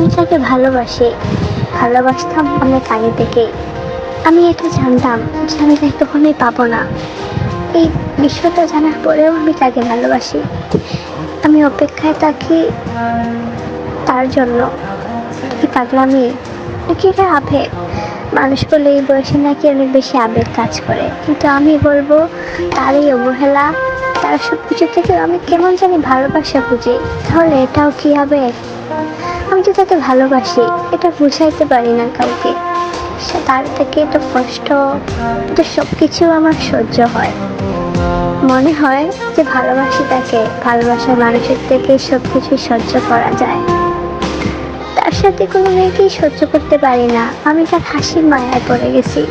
আমি তাকে ভালোবাসি, ভালোবাসতাম অনেক আগে থেকে। আমি এটা জানতাম যে আমি তাকে কখনোই পাবো না। এই বিষয়টা জানার পরেও আমি তাকে ভালোবাসি। আমি অপেক্ষায় থাকি তার জন্য। কি পাগলামি, নাকি এটা আবেগ? মানুষ বলে এই বয়সে নাকি অনেক বেশি আবেগ কাজ করে, কিন্তু আমি বলবো তার এই অবহেলা, তার সবকিছু থেকে আমি কেমন জানি ভালোবাসা খুঁজি। তাহলে এটাও কি আবেগ? আমি তো তাকে ভালোবাসি, এটা বুঝাইতে পারি না কাউকে। তার থেকে এত কষ্ট, তো সবকিছু আমার সহ্য হয়। মনে হয় যে ভালোবাসি তাকে, ভালোবাসার মানুষের থেকে সবকিছু সহ্য করা যায়। তার সাথে কোনো মেয়েকেই সহ্য করতে পারি না। আমি তার হাসির মায়ায় পড়ে গেছি।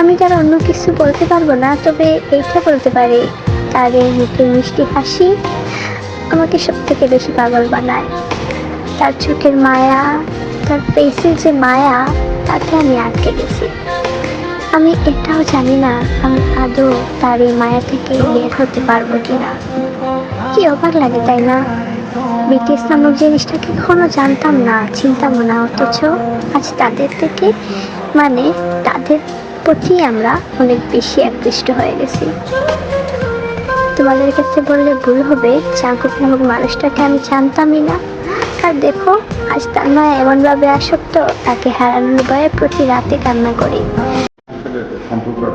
আমি তার অন্য কিছু বলতে পারবো না, তবে এইটা বলতে পারি, তার এই মুখের মিষ্টি হাসি আমাকে সব থেকে বেশি পাগল বানায়। তার চোখের মায়া, তার ফেসের যে মায়া, তাতে আমি আটকে গেছি। আমি এটাও জানি না আমি আদৌ তার এই মায়া থেকে বের হতে পারবো কিনা। কি অবাক লাগে তাই না? বিটিএস নামক জিনিসটাকে কখনো জানতাম না, চিনতাম না, অথচ আজ তাদের থেকে, মানে তাদের প্রতি আমরা অনেক বেশি আকৃষ্ট হয়ে গেছি। তোমাদের কাছে বললে ভুল হবে, জাঙ্কুক নামক মানুষটাকে আমি জানতামই না। আর দেখো, আজ তার মায়া এমনভাবে আসক্ত, তাকে হারানোর ভয়ে প্রতি রাতে কান্না করি। সম্পর্কটা